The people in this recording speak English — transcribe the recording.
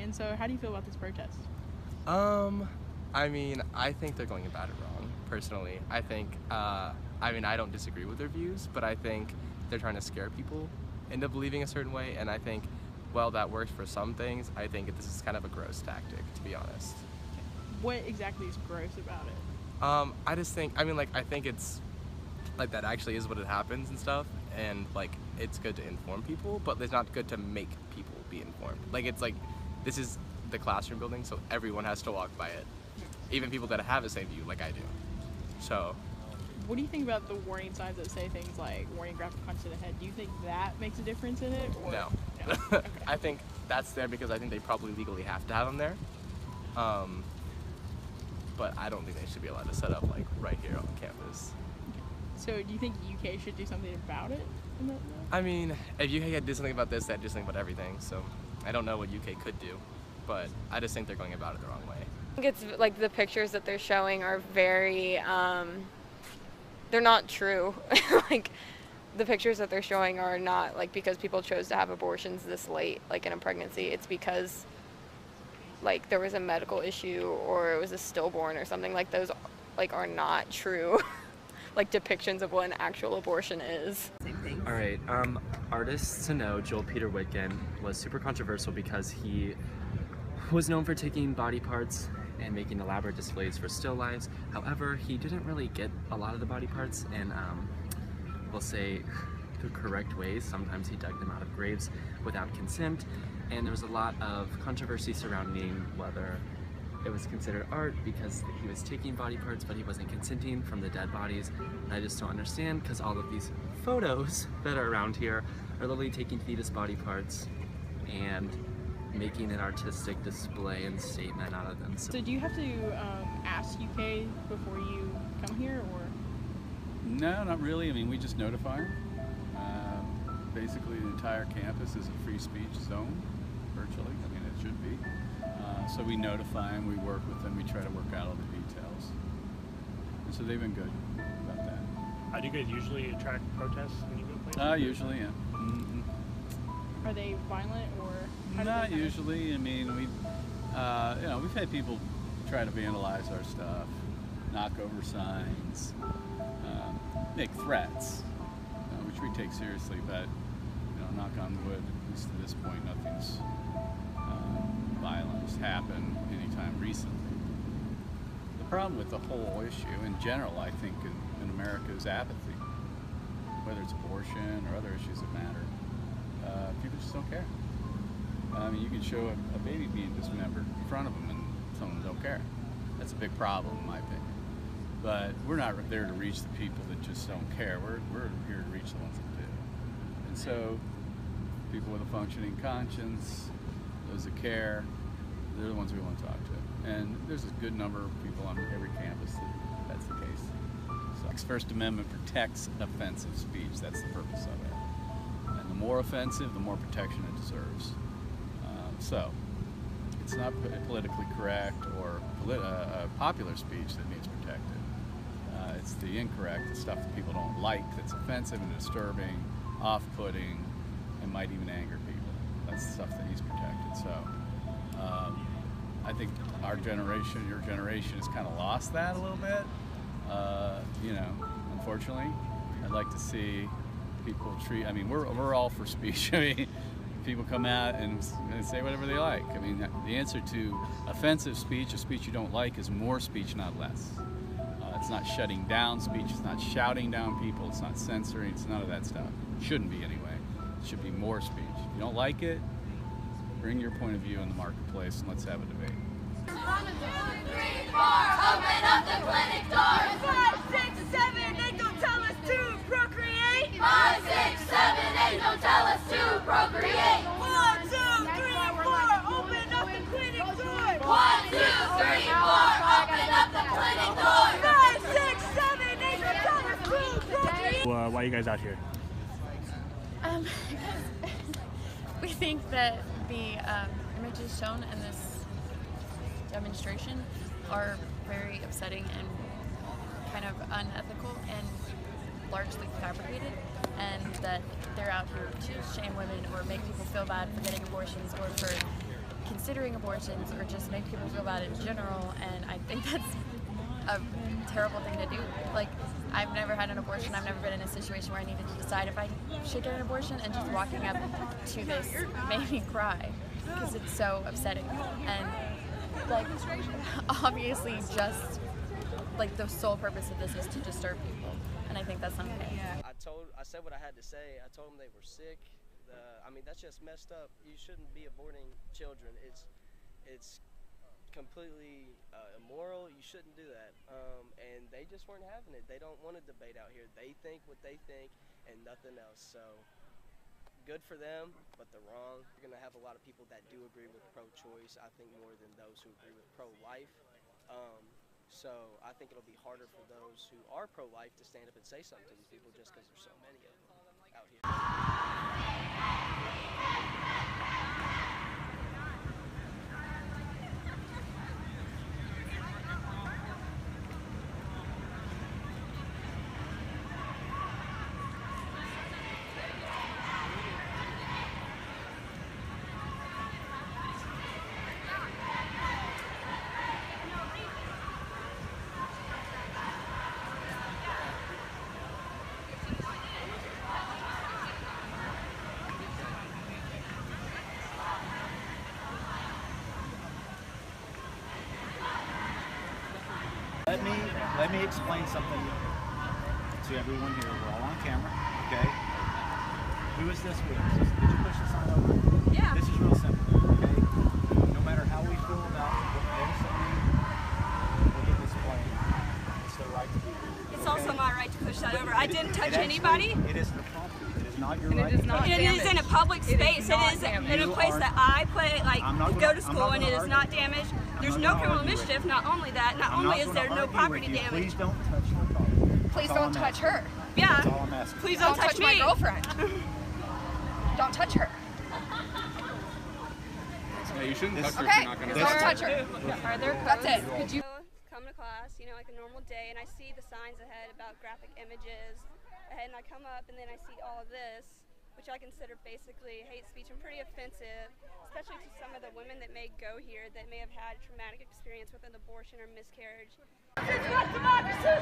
And so how do you feel about this protest? I mean, I think they're going about it wrong, personally. I think, I mean, I don't disagree with their views, but I think they're trying to scare people into believing a certain way, and I think, well, that works for some things. I think this is kind of a gross tactic, to be honest. What exactly is gross about it? I just think, I mean, like, I think it's, like, that actually is what it happens and stuff, and, like, it's good to inform people, but it's not good to make people be informed. Like, it's like, this is the classroom building, so everyone has to walk by it. Even people that have the same view, like I do. So. What do you think about the warning signs that say things like warning graphic punch to the head? Do you think that makes a difference in it? Or? No. Okay. I think that's there because I think they probably legally have to have them there. But I don't think they should be allowed to set up like right here on campus. So do you think UK should do something about it? I mean, if UK had to do something about this, they'd do something about everything. So I don't know what UK could do, but I just think they're going about it the wrong way. I think it's like the pictures that they're showing are very, they're not true. Like the pictures that they're showing are not like because people chose to have abortions this late, like in a pregnancy. It's because like there was a medical issue or it was a stillborn or something. Like those like are not true. Like depictions of what an actual abortion is. All right, artists to know, Joel Peter Witkin was super controversial because he was known for taking body parts and making elaborate displays for still lives. However, he didn't really get a lot of the body parts in, we'll say, the correct ways. Sometimes he dug them out of graves without consent, and there was a lot of controversy surrounding whether it was considered art because he was taking body parts but he wasn't consenting from the dead bodies. And I just don't understand because all of these photos that are around here are literally taking fetus body parts and making an artistic display and statement out of them. So do you have to ask UK before you come here, or? No, not really. I mean, we just notify them. Basically, the entire campus is a free speech zone, virtually. I mean, it should be. So we notify them, we work with them, we try to work out all the details. And so they've been good about that. How do you guys usually attract protests when you go places? Usually, yeah. Mm-hmm. Are they violent or? Not usually. I mean, you know, we've had people try to vandalize our stuff, knock over signs, make threats, which we take seriously. But you know, knock on wood, at least to this point, nothing's violent has happened anytime recently. The problem with the whole issue, in general, I think, in America, is apathy. Whether it's abortion or other issues that matter, people just don't care. I mean, you can show a baby being dismembered in front of them and some of them don't care. That's a big problem, in my opinion. But we're not there to reach the people that just don't care. We're here to reach the ones that do. And so, people with a functioning conscience, those that care, they're the ones we want to talk to. And there's a good number of people on every campus that's the case. So, the First Amendment protects offensive speech. That's the purpose of it. And the more offensive, the more protection it deserves. So, it's not politically correct or popular speech that needs protected. It's the incorrect, the stuff that people don't like, that's offensive and disturbing, off-putting, and might even anger people. That's the stuff that needs protected. So, I think our generation, your generation, has kind of lost that a little bit. You know, unfortunately, I'd like to see people treat. I mean, we're all for speech. I mean, people come out and say whatever they like. I mean, the answer to offensive speech, a speech you don't like, is more speech, not less. It's not shutting down speech. It's not shouting down people. It's not censoring. It's none of that stuff. It shouldn't be anyway. It should be more speech. If you don't like it, bring your point of view in the marketplace and let's have a debate. 1, 2, 3, 4, open up the clinic doors. 5, 6, 7, 8, don't tell us to procreate. 5, 6, 7, 8, don't tell us to procreate. 1, 2, 3, 4, open up the clinic doors. 1, 2, 3, 4, open up the clinic doors. 5, 6, 7, 8, don't tell us to procreate. Why are you guys out here? We think that the images shown in this demonstration are very upsetting and kind of unethical and largely fabricated, and that they're out here to shame women or make people feel bad for getting abortions or for considering abortions or just make people feel bad in general, and I think that's a terrible thing to do. Like, I've never had an abortion, I've never been in a situation where I needed to decide if I should get an abortion, and just walking up to this made me cry because it's so upsetting. And like, obviously just like the sole purpose of this is to disturb people, and I think that's not okay. I said what I had to say. I told them they were sick. I mean, that's just messed up. You shouldn't be aborting children. It's completely immoral. You shouldn't do that. And they just weren't having it. They don't want to debate out here. They think what they think and nothing else. So good for them, but they're wrong. You're going to have a lot of people that do agree with pro-choice, I think, more than those who agree with pro-life. So I think it'll be harder for those who are pro-life to stand up and say something to these people just because there's so many of them out here. Let me explain something to everyone here. We're all on camera, okay? Who is this with? Did you push the sign over? Yeah. This is real simple, okay? No matter how we feel about what they're saying, we'll get this playing. It's their right to do it. It's also my right to push that over. I didn't touch anybody. It is the property. It is not your right to touch. It is in a public space. It is in a place that I play, go to school, and it is not damaged. There's no criminal mischief. Not only that, not only is there no property damage. Please don't touch my property. Please don't touch her. That's Yeah. all I'm asking. Please don't touch my girlfriend. Don't touch her. Yeah, you shouldn't touch her Okay. if you're not going to Don't touch her. Are there That's codes? it. Could you Come to class, like a normal day, and I see the signs ahead about graphic images, and I come up and then I see all of this, which I consider basically hate speech and pretty offensive, especially to some of the women that may go here that may have had traumatic experience with an abortion or miscarriage. It's not democracy,